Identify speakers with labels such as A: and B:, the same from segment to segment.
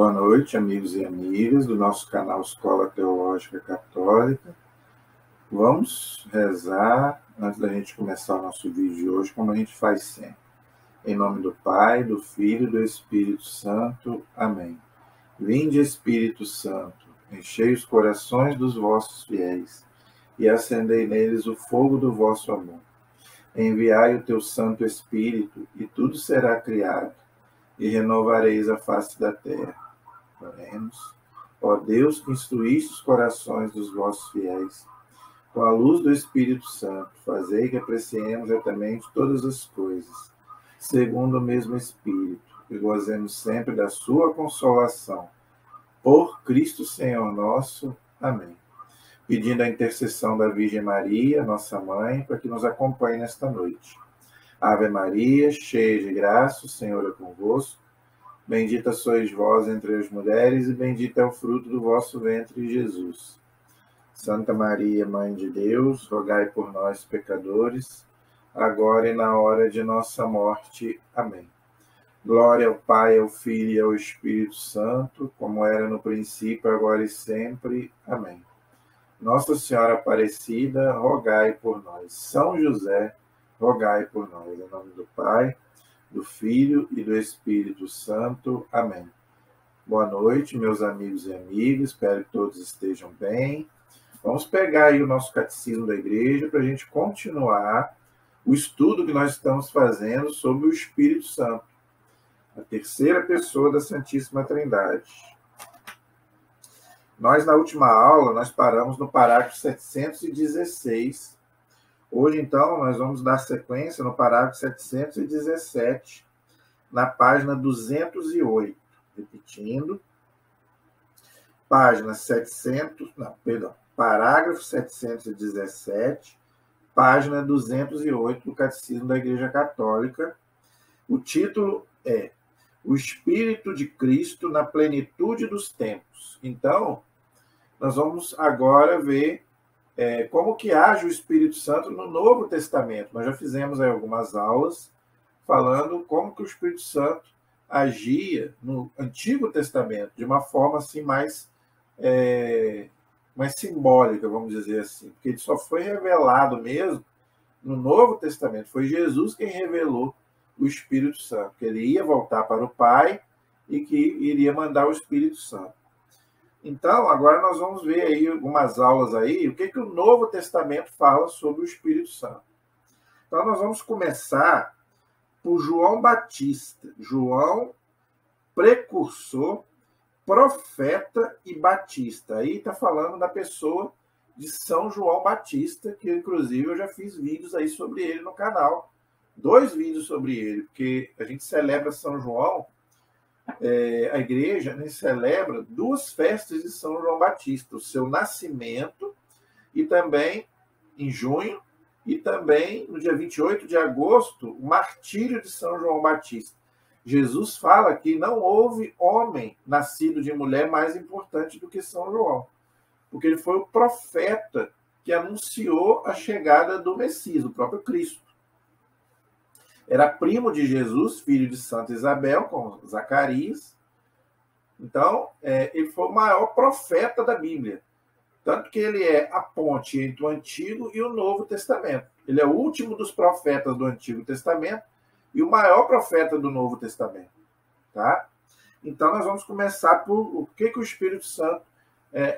A: Boa noite, amigos e amigas do nosso canal Escola Teológica Católica. Vamos rezar antes da gente começar o nosso vídeo de hoje, como a gente faz sempre. Em nome do Pai, do Filho e do Espírito Santo. Amém. Vinde, Espírito Santo, enchei os corações dos vossos fiéis e acendei neles o fogo do vosso amor. Enviai o teu Santo Espírito e tudo será criado e renovareis a face da terra. Oremos. Ó Deus, que instruíste os corações dos vossos fiéis, com a luz do Espírito Santo, fazei que apreciemos retamente todas as coisas, segundo o mesmo Espírito, e gozemos sempre da sua consolação. Por Cristo Senhor nosso. Amém. Pedindo a intercessão da Virgem Maria, nossa Mãe, para que nos acompanhe nesta noite. Ave Maria, cheia de graça, o Senhor é convosco. Bendita sois vós entre as mulheres, e bendito é o fruto do vosso ventre, Jesus. Santa Maria, Mãe de Deus, rogai por nós, pecadores, agora e na hora de nossa morte. Amém. Glória ao Pai, ao Filho e ao Espírito Santo, como era no princípio, agora e sempre. Amém. Nossa Senhora Aparecida, rogai por nós. São José, rogai por nós. Em nome do Pai, do Filho e do Espírito Santo. Amém. Boa noite, meus amigos e amigas. Espero que todos estejam bem. Vamos pegar aí o nosso Catecismo da Igreja para a gente continuar o estudo que nós estamos fazendo sobre o Espírito Santo, a terceira pessoa da Santíssima Trindade. Nós, na última aula, nós paramos no parágrafo 716. Hoje, então, nós vamos dar sequência no parágrafo 717, na página 208. Repetindo, parágrafo 717, página 208 do Catecismo da Igreja Católica. O título é O Espírito de Cristo na Plenitude dos Tempos. Então, nós vamos agora ver como que age o Espírito Santo no Novo Testamento. Nós já fizemos aí algumas aulas falando como que o Espírito Santo agia no Antigo Testamento, de uma forma assim mais simbólica, vamos dizer assim, porque ele só foi revelado mesmo no Novo Testamento. Foi Jesus quem revelou o Espírito Santo, que ele ia voltar para o Pai e que iria mandar o Espírito Santo. Então, agora nós vamos ver aí algumas aulas aí, o que o Novo Testamento fala sobre o Espírito Santo. Então, nós vamos começar por João Batista. João, precursor, profeta e batista. Aí está falando da pessoa de São João Batista, que inclusive eu já fiz vídeos aí sobre ele no canal. 2 vídeos sobre ele, porque a gente celebra São João, a igreja, né, celebra 2 festas de São João Batista, o seu nascimento, e também em junho, e também no dia 28 de agosto, o martírio de São João Batista. Jesus fala que não houve homem nascido de mulher mais importante do que São João, porque ele foi o profeta que anunciou a chegada do Messias, o próprio Cristo. Era primo de Jesus, filho de Santa Isabel, com Zacarias. Então, ele foi o maior profeta da Bíblia. Tanto que ele é a ponte entre o Antigo e o Novo Testamento. Ele é o último dos profetas do Antigo Testamento e o maior profeta do Novo Testamento. Tá? Então, nós vamos começar por o que o Espírito Santo,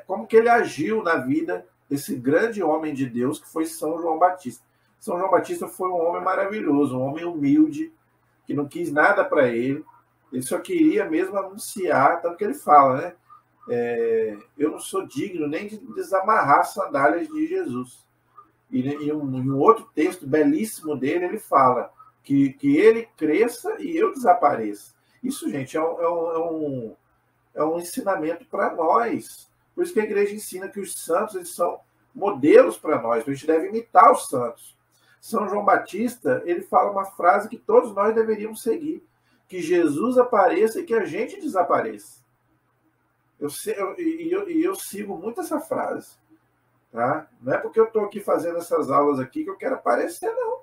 A: como que ele agiu na vida desse grande homem de Deus que foi São João Batista. São João Batista foi um homem maravilhoso, um homem humilde, que não quis nada para ele. Ele só queria mesmo anunciar, tanto que ele fala, né? Eu não sou digno nem de desamarrar as sandálias de Jesus. E em um outro texto belíssimo dele, ele fala que ele cresça e eu desapareça. Isso, gente, é um ensinamento para nós. Por isso que a igreja ensina que os santos eles são modelos para nós. A gente deve imitar os santos. São João Batista, ele fala uma frase que todos nós deveríamos seguir, que Jesus apareça e que a gente desapareça. Eu sigo muito essa frase. Tá? Não é porque eu estou aqui fazendo essas aulas aqui que eu quero aparecer, não.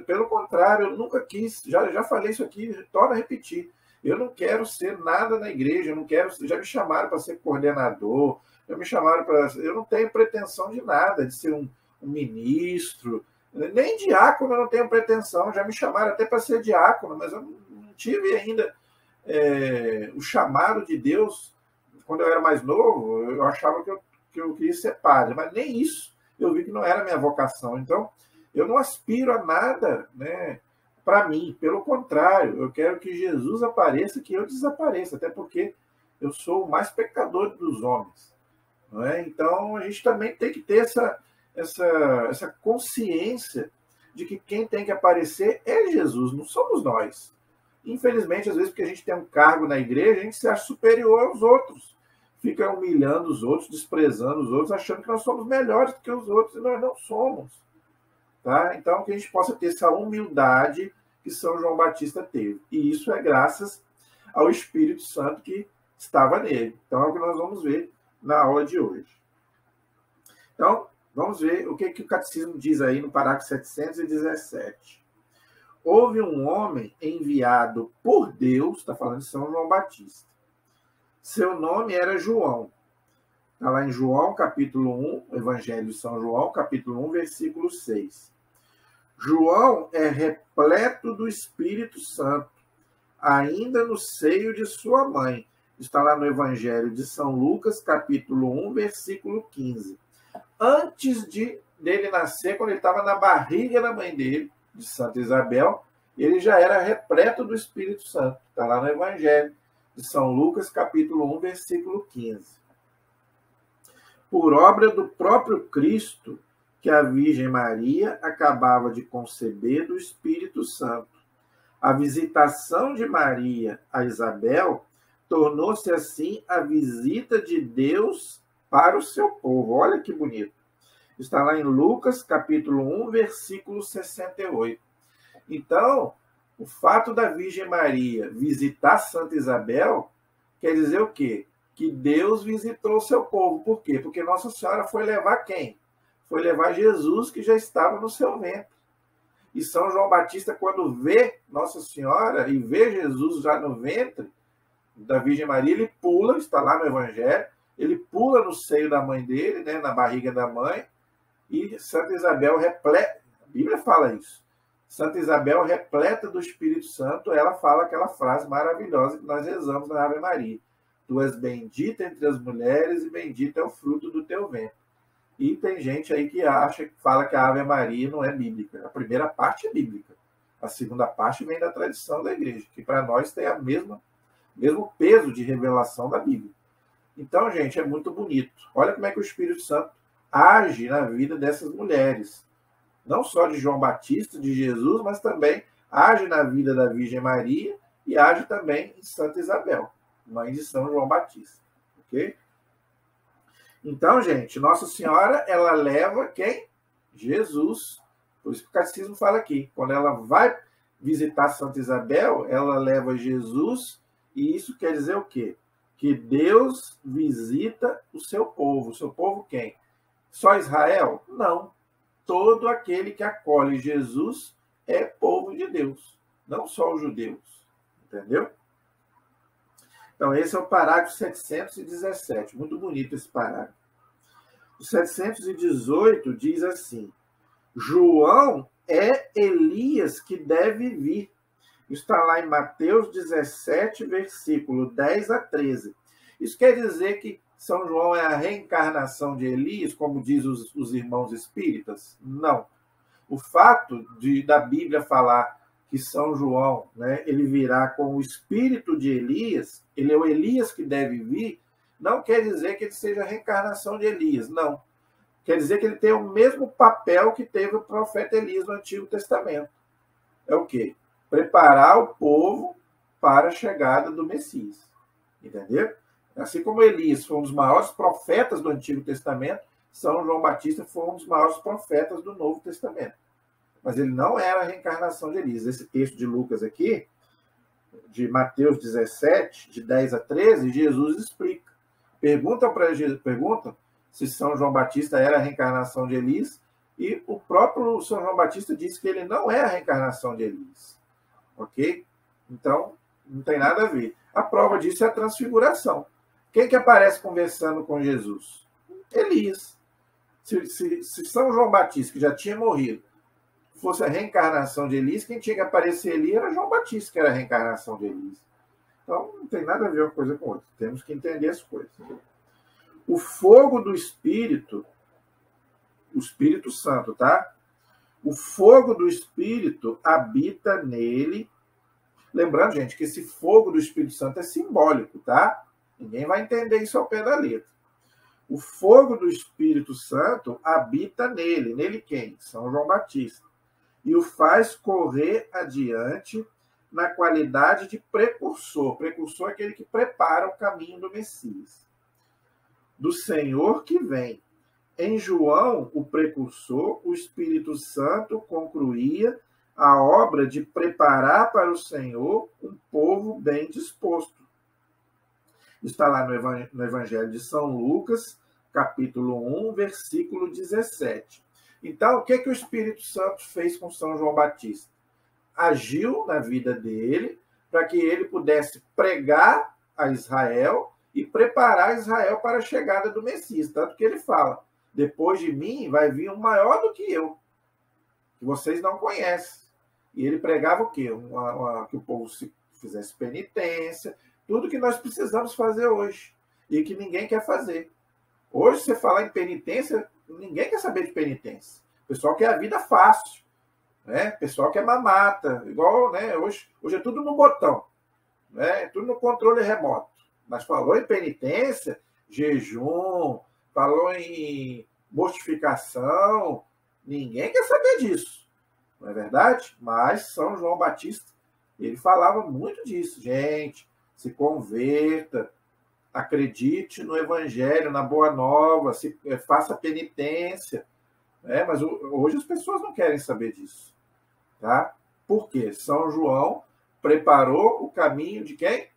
A: Pelo contrário, eu nunca quis, já falei isso aqui, torno a repetir. Eu não quero ser nada na igreja, eu não quero. Já me chamaram para ser coordenador, já me chamaram para. Eu não tenho pretensão de nada, de ser um ministro, nem diácono eu não tenho pretensão. Já me chamaram até para ser diácono, mas eu não tive ainda o chamado de Deus. Quando eu era mais novo, eu achava que eu queria ser padre, mas nem isso eu vi que não era a minha vocação. Então, eu não aspiro a nada, né, para mim. Pelo contrário, eu quero que Jesus apareça, que eu desapareça, até porque eu sou o mais pecador dos homens. Não é? Então, a gente também tem que ter essa consciência de que quem tem que aparecer é Jesus, não somos nós. Infelizmente, às vezes, porque a gente tem um cargo na igreja, a gente se acha superior aos outros. Fica humilhando os outros, desprezando os outros, achando que nós somos melhores do que os outros, e nós não somos. Tá? Então, que a gente possa ter essa humildade que São João Batista teve. E isso é graças ao Espírito Santo que estava nele. Então, é o que nós vamos ver na aula de hoje. Então, vamos ver o que o Catecismo diz aí no parágrafo 717. Houve um homem enviado por Deus, está falando de São João Batista. Seu nome era João. Está lá em João, capítulo 1, Evangelho de São João, capítulo 1, versículo 6. João é repleto do Espírito Santo, ainda no seio de sua mãe. Está lá no Evangelho de São Lucas, capítulo 1, versículo 15. Antes dele nascer, quando ele estava na barriga da mãe dele, de Santa Isabel, ele já era repleto do Espírito Santo. Está lá no Evangelho de São Lucas, capítulo 1, versículo 15. Por obra do próprio Cristo, que a Virgem Maria acabava de conceber do Espírito Santo. A visitação de Maria a Isabel tornou-se assim a visita de Deus para o seu povo. Olha que bonito. Está lá em Lucas, capítulo 1, versículo 68. Então, o fato da Virgem Maria visitar Santa Isabel quer dizer o quê? Que Deus visitou o seu povo. Por quê? Porque Nossa Senhora foi levar quem? Foi levar Jesus, que já estava no seu ventre. E São João Batista, quando vê Nossa Senhora e vê Jesus já no ventre da Virgem Maria, ele pula, está lá no Evangelho, ele pula no seio da mãe dele, né, na barriga da mãe, e Santa Isabel repleta, a Bíblia fala isso, Santa Isabel repleta do Espírito Santo, ela fala aquela frase maravilhosa que nós rezamos na Ave Maria. Tu és bendita entre as mulheres e bendito é o fruto do teu ventre. E tem gente aí que fala que a Ave Maria não é bíblica. A primeira parte é bíblica. A segunda parte vem da tradição da igreja, que para nós tem mesmo peso de revelação da Bíblia. Então, gente, é muito bonito. Olha como é que o Espírito Santo age na vida dessas mulheres. Não só de João Batista, de Jesus, mas também age na vida da Virgem Maria e age também em Santa Isabel, mãe de São João Batista. Ok? Então, gente, Nossa Senhora, ela leva quem? Jesus. Por isso que o Catecismo fala aqui. Quando ela vai visitar Santa Isabel, ela leva Jesus, e isso quer dizer o quê? Que Deus visita o seu povo. O seu povo quem? Só Israel? Não. Todo aquele que acolhe Jesus é povo de Deus. Não só os judeus. Entendeu? Então, esse é o parágrafo 717. Muito bonito esse parágrafo. O 718 diz assim: João é Elias que deve vir. Está lá em Mateus 17, versículo 10 a 13. Isso quer dizer que São João é a reencarnação de Elias, como diz os irmãos espíritas? Não. O fato da Bíblia falar que São João, né, ele virá com o espírito de Elias, ele é o Elias que deve vir, não quer dizer que ele seja a reencarnação de Elias, não. Quer dizer que ele tem o mesmo papel que teve o profeta Elias no Antigo Testamento. É o quê? Preparar o povo para a chegada do Messias. Entendeu? Assim como Elias foi um dos maiores profetas do Antigo Testamento, São João Batista foi um dos maiores profetas do Novo Testamento. Mas ele não era a reencarnação de Elias. Esse texto de Lucas aqui, de Mateus 17, de 10 a 13, Jesus explica. Perguntam se São João Batista era a reencarnação de Elias, e o próprio São João Batista disse que ele não é a reencarnação de Elias. Ok? Então, Não tem nada a ver. A prova disso é a transfiguração. Quem que aparece conversando com Jesus? Elias. Se São João Batista, que já tinha morrido, fosse a reencarnação de Elias, quem tinha que aparecer ali era João Batista, que era a reencarnação de Elias. Então, não tem nada a ver uma coisa com outra. Temos que entender as coisas. O fogo do Espírito, o Espírito Santo, tá? O fogo do Espírito habita nele. Lembrando, gente, que esse fogo do Espírito Santo é simbólico, tá? Ninguém vai entender isso ao pé da letra. O fogo do Espírito Santo habita nele. Nele quem? São João Batista. E o faz correr adiante na qualidade de precursor. Precursor é aquele que prepara o caminho do Messias. Do Senhor que vem. Em João, o precursor, o Espírito Santo concluía a obra de preparar para o Senhor um povo bem disposto. Está lá no Evangelho de São Lucas, capítulo 1, versículo 17. Então, o que o Espírito Santo fez com São João Batista? Agiu na vida dele para que ele pudesse pregar a Israel e preparar Israel para a chegada do Messias. Tanto que ele fala, depois de mim vai vir um maior do que eu, que vocês não conhecem. E ele pregava o quê? Que o povo fizesse penitência, tudo que nós precisamos fazer hoje e que ninguém quer fazer. Hoje, você falar em penitência, ninguém quer saber de penitência. O pessoal quer a vida fácil, né? O pessoal quer mamata, igual, né? Hoje é tudo no botão, né? Tudo no controle remoto. Mas falou em penitência, jejum, falou em mortificação, ninguém quer saber disso, não é verdade? Mas São João Batista, ele falava muito disso. Gente, se converta, acredite no Evangelho, na Boa Nova, faça penitência. Né? Mas hoje as pessoas não querem saber disso. Tá? Por quê? São João preparou o caminho de quem?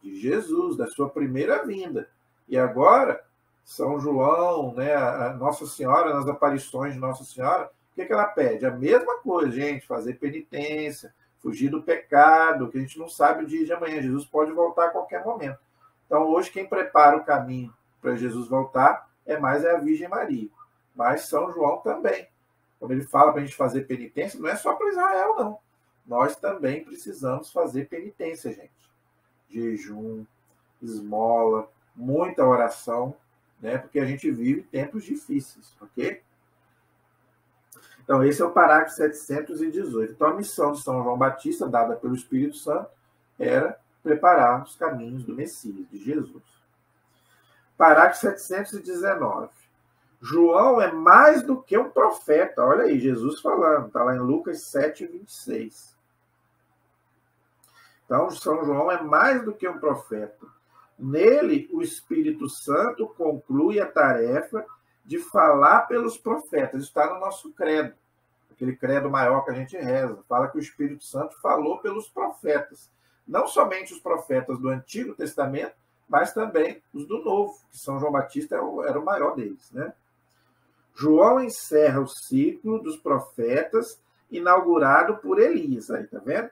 A: De Jesus, da sua primeira vinda. E agora, São João, né, a Nossa Senhora, nas aparições de Nossa Senhora, o que ela pede? A mesma coisa, gente, fazer penitência, fugir do pecado, que a gente não sabe o dia de amanhã. Jesus pode voltar a qualquer momento. Então, hoje, quem prepara o caminho para Jesus voltar é a Virgem Maria. Mas São João também. Quando ele fala para a gente fazer penitência, não é só para Israel, não. Nós também precisamos fazer penitência, gente. Jejum, esmola, muita oração, né? Porque a gente vive tempos difíceis, ok? Então, esse é o parágrafo 718. Então, a missão de São João Batista, dada pelo Espírito Santo, era preparar os caminhos do Messias, de Jesus. Parágrafo 719. João é mais do que um profeta. Olha aí, Jesus falando. Está lá em Lucas 7, 26. Então, São João é mais do que um profeta. Nele, o Espírito Santo conclui a tarefa de falar pelos profetas. Está no nosso credo. Aquele credo maior que a gente reza. Fala que o Espírito Santo falou pelos profetas. Não somente os profetas do Antigo Testamento, mas também os do Novo, que São João Batista era o maior deles, né? João encerra o ciclo dos profetas inaugurado por Elias. Aí, tá vendo?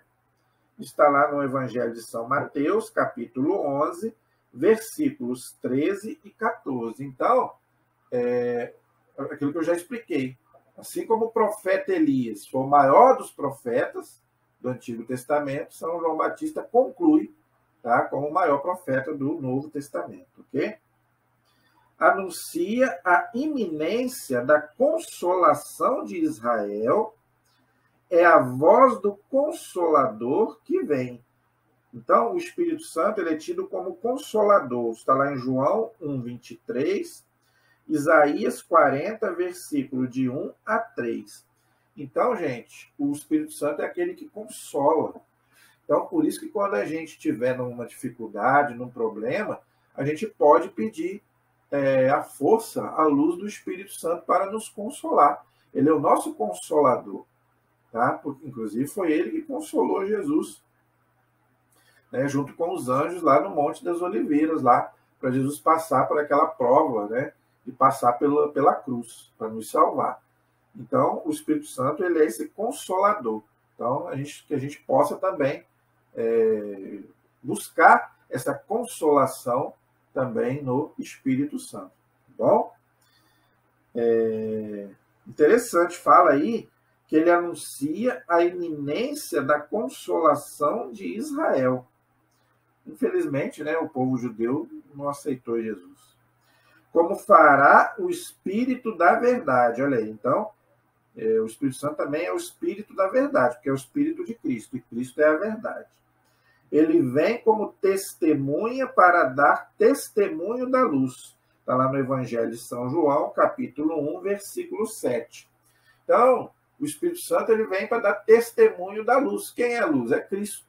A: Está lá no Evangelho de São Mateus, capítulo 11, versículos 13 e 14. Então, aquilo que eu já expliquei. Assim como o profeta Elias foi o maior dos profetas do Antigo Testamento, São João Batista conclui, tá, como o maior profeta do Novo Testamento, ok? Anuncia a iminência da consolação de Israel, é a voz do Consolador que vem. Então, o Espírito Santo ele é tido como Consolador. Está lá em João 1, 23, Isaías 40, versículo de 1 a 3. Então, gente, o Espírito Santo é aquele que consola. Então, por isso que quando a gente estiver numa dificuldade, num problema, a gente pode pedir a força, a luz do Espírito Santo para nos consolar. Ele é o nosso consolador. Tá? Porque, inclusive, foi ele que consolou Jesus, né, junto com os anjos lá no Monte das Oliveiras, lá para Jesus passar por aquela prova, né, e passar pela cruz, para nos salvar. Então, o Espírito Santo ele é esse consolador. Então, que a gente possa também buscar essa consolação também no Espírito Santo. Tá bom? Interessante, fala aí que ele anuncia a iminência da consolação de Israel. Infelizmente, né, o povo judeu não aceitou Jesus. Como fará o Espírito da verdade. Olha aí, então, o Espírito Santo também é o Espírito da verdade, porque é o Espírito de Cristo, e Cristo é a verdade. Ele vem como testemunha para dar testemunho da luz. Está lá no Evangelho de São João, capítulo 1, versículo 7. Então, o Espírito Santo ele vem para dar testemunho da luz. Quem é a luz? É Cristo.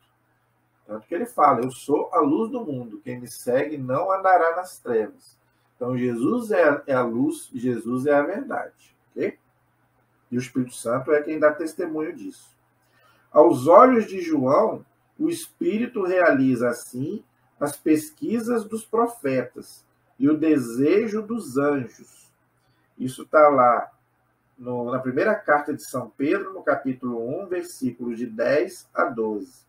A: Tanto que ele fala, eu sou a luz do mundo. Quem me segue não andará nas trevas. Então, Jesus é a luz, Jesus é a verdade. Ok? E o Espírito Santo é quem dá testemunho disso. Aos olhos de João, o Espírito realiza, assim, as pesquisas dos profetas e o desejo dos anjos. Isso está lá na primeira carta de São Pedro, no capítulo 1, versículos de 10 a 12.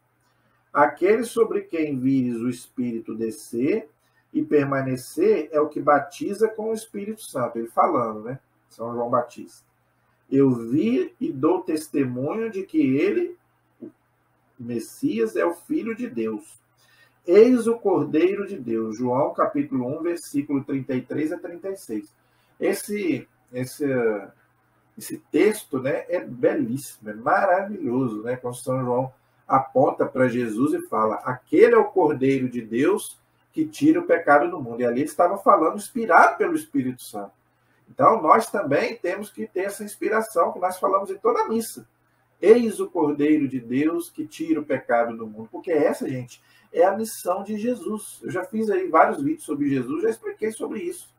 A: Aquele sobre quem vires o Espírito descer e permanecer é o que batiza com o Espírito Santo. Ele falando, né? São João Batista. Eu vi e dou testemunho de que ele, o Messias, é o Filho de Deus. Eis o Cordeiro de Deus. João, capítulo 1, versículo 33 a 36. Esse texto, né, é belíssimo, é maravilhoso, né? Quando São João aponta para Jesus e fala, aquele é o Cordeiro de Deus que tira o pecado do mundo. E ali ele estava falando, inspirado pelo Espírito Santo. Então, nós também temos que ter essa inspiração que nós falamos em toda a missa. Eis o Cordeiro de Deus que tira o pecado do mundo. Porque essa, gente, é a missão de Jesus. Eu já fiz aí vários vídeos sobre Jesus, já expliquei sobre isso.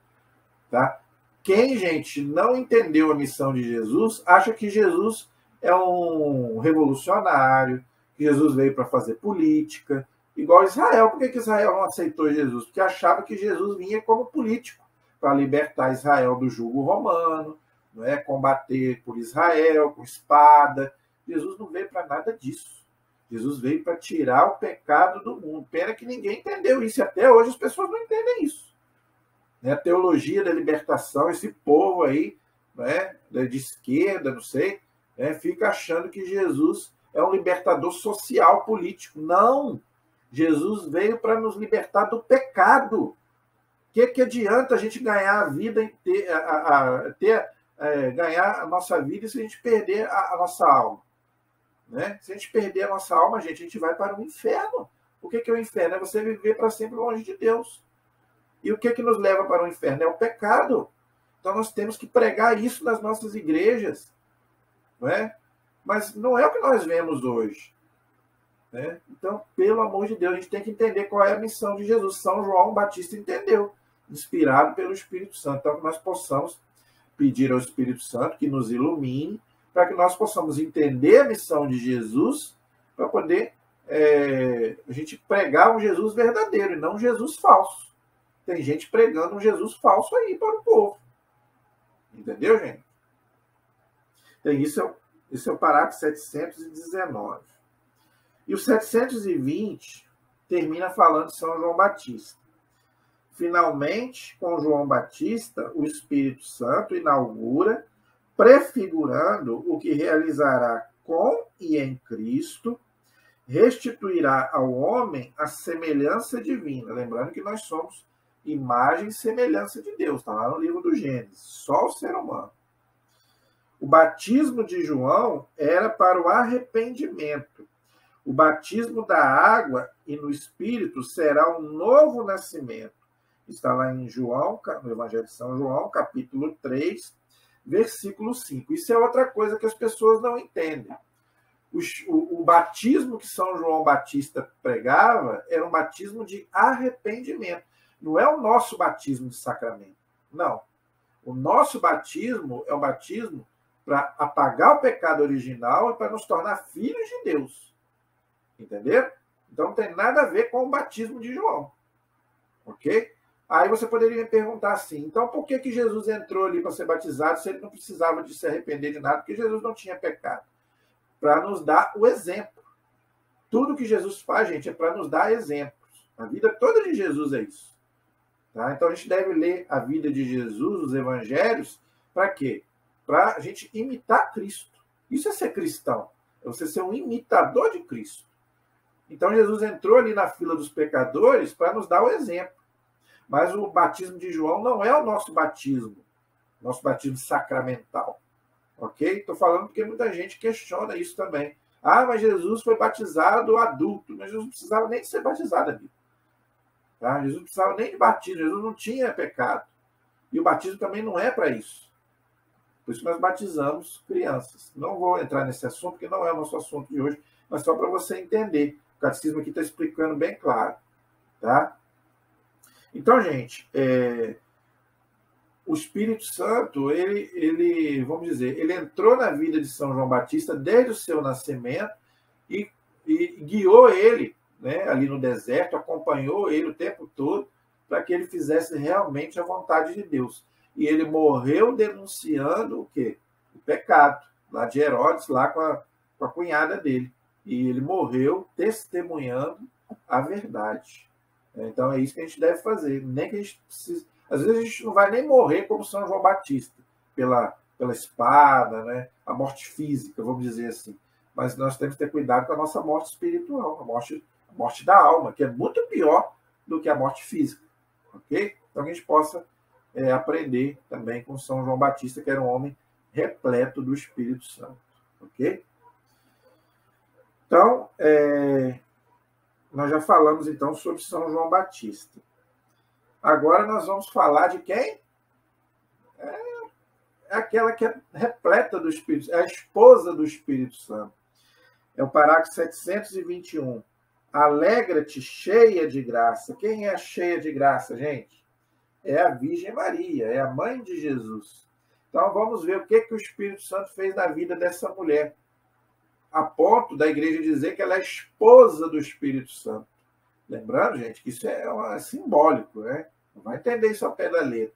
A: Tá? Quem, gente, não entendeu a missão de Jesus, acha que Jesus é um revolucionário, que Jesus veio para fazer política, igual Israel. Por que Israel não aceitou Jesus? Porque achava que Jesus vinha como político, para libertar Israel do jugo romano, não é? Combater por Israel, com espada. Jesus não veio para nada disso. Jesus veio para tirar o pecado do mundo. Pena que ninguém entendeu isso, e até hoje as pessoas não entendem isso. A teologia da libertação, esse povo aí, né, de esquerda, não sei, né, fica achando que Jesus é um libertador social, político. Não! Jesus veio para nos libertar do pecado. O que adianta a gente ganhar a vida, ganhar a nossa vida se a gente perder a nossa alma? Né? Se a gente perder a nossa alma, gente, a gente vai para o inferno. O que é o inferno? É você viver para sempre longe de Deus. E o que nos leva para o inferno? É o pecado. Então nós temos que pregar isso nas nossas igrejas. Não é? Mas não é o que nós vemos hoje. Né? Então, pelo amor de Deus, a gente tem que entender qual é a missão de Jesus. São João Batista entendeu, inspirado pelo Espírito Santo. Então, que nós possamos pedir ao Espírito Santo que nos ilumine, para que nós possamos entender a missão de Jesus, para poder a gente pregar um Jesus verdadeiro e não um Jesus falso. Tem gente pregando um Jesus falso aí para o povo. Entendeu, gente? Então, esse é o parágrafo 719. E o 720 termina falando de São João Batista. Finalmente, com João Batista, o Espírito Santo inaugura, prefigurando o que realizará com e em Cristo, restituirá ao homem a semelhança divina. Lembrando que nós somos imagem e semelhança de Deus. Está lá no livro do Gênesis. Só o ser humano. O batismo de João era para o arrependimento. O batismo da água e no Espírito será um novo nascimento. Está lá em João, no Evangelho de São João, capítulo 3, versículo 5. Isso é outra coisa que as pessoas não entendem. O batismo que São João Batista pregava era um batismo de arrependimento. Não é o nosso batismo de sacramento. Não. O nosso batismo é um batismo para apagar o pecado original e para nos tornar filhos de Deus. Entenderam? Então não tem nada a ver com o batismo de João. Ok? Aí você poderia me perguntar assim, então por que Jesus entrou ali para ser batizado se ele não precisava de se arrepender de nada? Porque Jesus não tinha pecado. Para nos dar o exemplo. Tudo que Jesus faz, gente, é para nos dar exemplo. A vida toda de Jesus é isso. Tá? Então a gente deve ler a vida de Jesus, os evangelhos, para quê? Para a gente imitar Cristo. Isso é ser cristão. É você ser um imitador de Cristo. Então Jesus entrou ali na fila dos pecadores para nos dar o exemplo. Mas o batismo de João não é o nosso batismo sacramental. Ok? Estou falando porque muita gente questiona isso também. Ah, mas Jesus foi batizado adulto. Mas Jesus não precisava nem de ser batizado, amigo. Tá? Jesus não precisava nem de batismo. Jesus não tinha pecado. E o batismo também não é para isso. Por isso nós batizamos crianças. Não vou entrar nesse assunto, porque não é o nosso assunto de hoje, mas só para você entender. O catecismo aqui está explicando bem claro. Tá? Então, gente, o Espírito Santo, vamos dizer, ele entrou na vida de São João Batista desde o seu nascimento e guiou ele, né, ali no deserto, acompanhou ele o tempo todo para que ele fizesse realmente a vontade de Deus. E ele morreu denunciando o quê? O pecado, lá de Herodes, lá com a cunhada dele. E ele morreu testemunhando a verdade. Então é isso que a gente deve fazer. Nem que a gente precise. Às vezes a gente não vai nem morrer como São João Batista, pela espada, né? A morte física, vamos dizer assim. Mas nós temos que ter cuidado com a nossa morte espiritual, a morte da alma, que é muito pior do que a morte física. Ok? Então que a gente possa aprender também com São João Batista, que era um homem repleto do Espírito Santo. Ok? Então, nós já falamos então sobre São João Batista. Agora nós vamos falar de quem? É aquela que é repleta do Espírito Santo, é a esposa do Espírito Santo. É o parágrafo 721. Alegra-te, cheia de graça. Quem é a cheia de graça, gente? É a Virgem Maria, é a mãe de Jesus. Então vamos ver o que o Espírito Santo fez na vida dessa mulher, a ponto da igreja dizer que ela é esposa do Espírito Santo. Lembrando, gente, que isso é simbólico, né? Não vai entender isso ao pé da letra.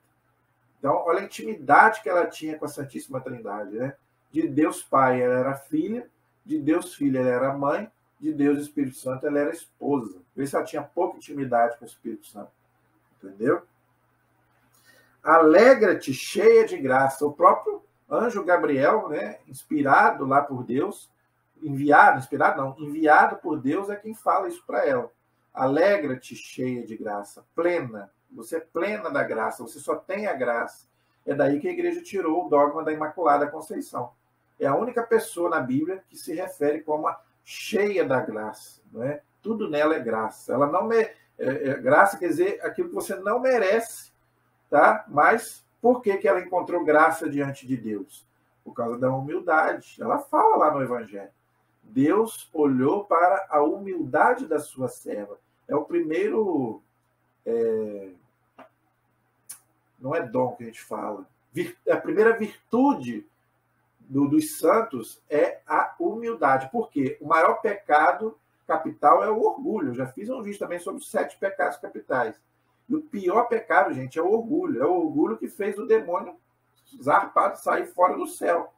A: Então, olha a intimidade que ela tinha com a Santíssima Trindade, né? De Deus Pai, ela era filha, de Deus Filho, ela era mãe, de Deus Espírito Santo, ela era esposa. Vê se ela tinha pouca intimidade com o Espírito Santo. Entendeu? Alegra-te, cheia de graça. O próprio anjo Gabriel, né, inspirado lá por Deus, enviado por Deus é quem fala isso para ela. Alegra-te, cheia de graça, plena. Você é plena da graça, você só tem a graça. É daí que a igreja tirou o dogma da Imaculada Conceição. É a única pessoa na Bíblia que se refere como a cheia da graça. Não é? Tudo nela é graça. Ela não graça quer dizer aquilo que você não merece, tá? Mas por que ela encontrou graça diante de Deus? Por causa da humildade. Ela fala lá no Evangelho. Deus olhou para a humildade da sua serva. É o primeiro... não é dom que a gente fala. A primeira virtude dos santos é a humildade. Por quê? O maior pecado capital é o orgulho. Eu já fiz um vídeo também sobre os 7 pecados capitais. E o pior pecado, gente, é o orgulho. É o orgulho que fez o demônio zarpado sair fora do céu.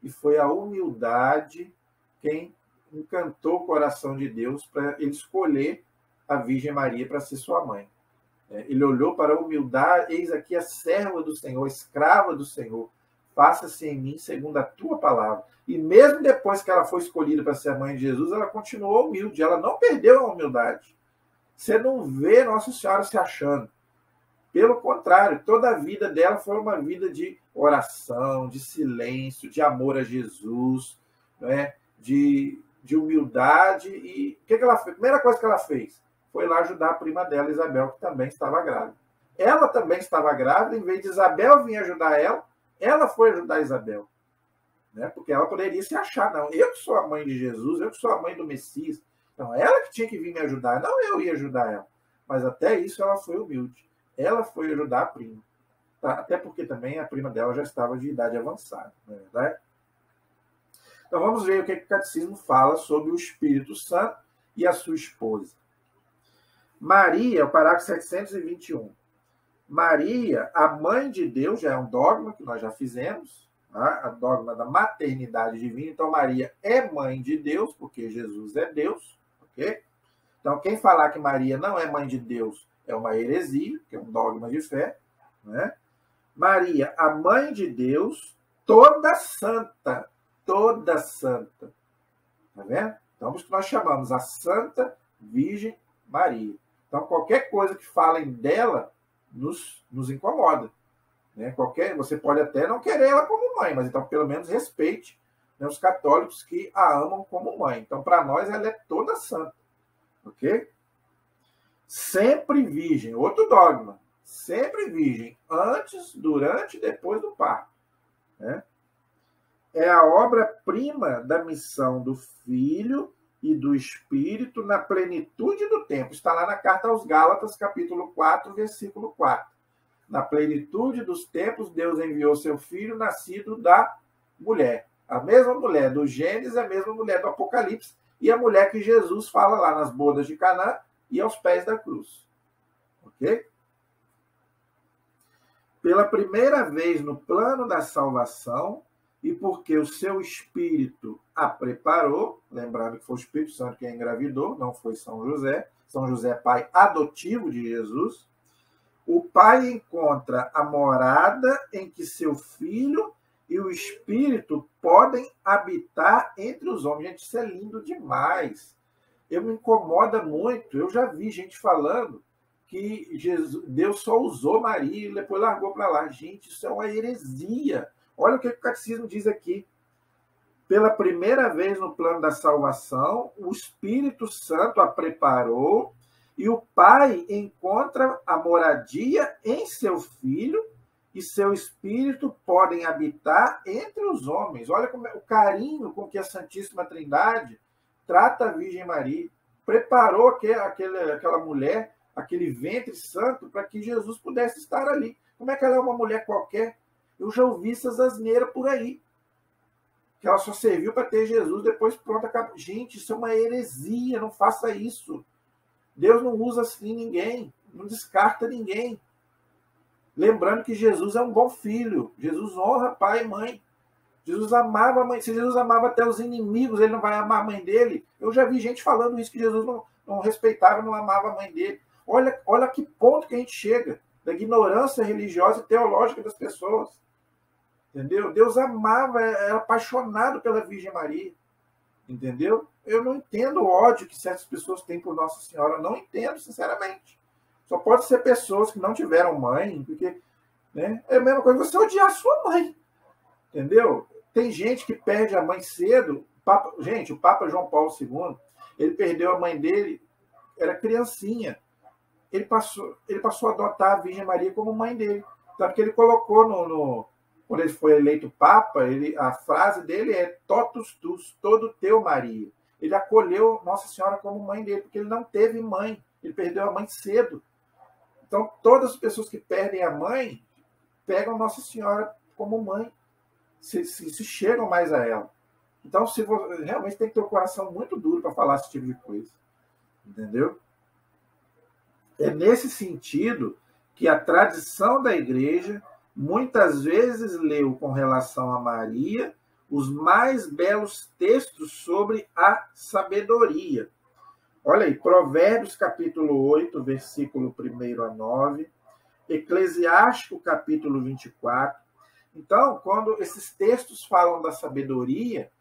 A: E foi a humildade quem encantou o coração de Deus para ele escolher a Virgem Maria para ser sua mãe. Ele olhou para a humildade, eis aqui a serva do Senhor, escrava do Senhor, faça-se em mim segundo a tua palavra. E mesmo depois que ela foi escolhida para ser a mãe de Jesus, ela continuou humilde, ela não perdeu a humildade. Você não vê Nossa Senhora se achando. Pelo contrário, toda a vida dela foi uma vida de oração, de silêncio, de amor a Jesus, né? de humildade. E o que ela fez? A primeira coisa que ela fez foi lá ajudar a prima dela, Isabel, que também estava grávida. Ela também estava grávida, em vez de Isabel vir ajudar ela foi ajudar Isabel. Né? Porque ela poderia se achar, não, eu que sou a mãe de Jesus, eu que sou a mãe do Messias. Então, ela que tinha que vir me ajudar, não eu ia ajudar ela. Mas até isso ela foi humilde. Ela foi ajudar a prima. Tá? Até porque também a prima dela já estava de idade avançada. Não é verdade? Então vamos ver o que o Catecismo fala sobre o Espírito Santo e a sua esposa. Maria, o parágrafo 721. Maria, a mãe de Deus, já é um dogma que nós já fizemos, tá? A dogma da maternidade divina. Então Maria é mãe de Deus, porque Jesus é Deus. Okay? Então, quem falar que Maria não é mãe de Deus é uma heresia, que é um dogma de fé, né? Maria, a mãe de Deus, toda santa, toda santa. Tá vendo? Então, por isso que nós chamamos a Santa Virgem Maria. Então, qualquer coisa que falem dela nos incomoda. Né? Você pode até não querer ela como mãe, mas então, pelo menos, respeite, né, os católicos que a amam como mãe. Então, para nós, ela é toda santa. Ok? Sempre virgem, outro dogma. Sempre virgem, antes, durante e depois do parto. Né? É a obra-prima da missão do Filho e do Espírito na plenitude do tempo. Está lá na carta aos Gálatas, capítulo 4, versículo 4. Na plenitude dos tempos, Deus enviou seu Filho, nascido da mulher. A mesma mulher do Gênesis, a mesma mulher do Apocalipse, e a mulher que Jesus fala lá nas bodas de Caná e aos pés da cruz. Ok? Pela primeira vez no plano da salvação, e porque o seu Espírito a preparou, lembrando que foi o Espírito Santo quem engravidou, não foi São José é pai adotivo de Jesus, o Pai encontra a morada em que seu Filho e o Espírito podem habitar entre os homens. Gente, isso é lindo demais. Me incomoda muito. Eu já vi gente falando que Deus só usou Maria e depois largou para lá. Gente, isso é uma heresia. Olha o que o Catecismo diz aqui. Pela primeira vez no plano da salvação, o Espírito Santo a preparou e o Pai encontra a moradia em seu Filho e seu Espírito podem habitar entre os homens. Olha como o carinho com que a Santíssima Trindade trata a Virgem Maria. Preparou aquela mulher, aquele ventre santo, para que Jesus pudesse estar ali. Como é que ela é uma mulher qualquer? Eu já ouvi essas asneiras por aí. Que ela só serviu para ter Jesus, depois pronto, acabou. Gente, isso é uma heresia, não faça isso. Deus não usa assim ninguém, não descarta ninguém. Lembrando que Jesus é um bom filho. Jesus honra pai e mãe. Jesus amava a mãe. Se Jesus amava até os inimigos, ele não vai amar a mãe dele? Eu já vi gente falando isso, que Jesus não respeitava, não amava a mãe dele. Olha que ponto que a gente chega, da ignorância religiosa e teológica das pessoas. Entendeu? Deus amava, era apaixonado pela Virgem Maria. Entendeu? Eu não entendo o ódio que certas pessoas têm por Nossa Senhora. Eu não entendo, sinceramente. Só pode ser pessoas que não tiveram mãe, porque, né, é a mesma coisa que você odiar a sua mãe. Entendeu? Tem gente que perde a mãe cedo. Gente, o Papa João Paulo II, ele perdeu a mãe dele, era criancinha. Ele passou a adotar a Virgem Maria como mãe dele. Tanto que ele colocou quando ele foi eleito Papa, a frase dele é totus tus, todo teu Maria. Ele acolheu Nossa Senhora como mãe dele, porque ele não teve mãe. Ele perdeu a mãe cedo. Então, todas as pessoas que perdem a mãe, pegam Nossa Senhora como mãe. Se chegam mais a ela. Então, realmente tem que ter um coração muito duro para falar esse tipo de coisa. Entendeu? É nesse sentido que a tradição da Igreja muitas vezes leu com relação a Maria os mais belos textos sobre a sabedoria. Olha aí, Provérbios capítulo 8, versículo 1 a 9, Eclesiástico capítulo 24. Então, quando esses textos falam da sabedoria,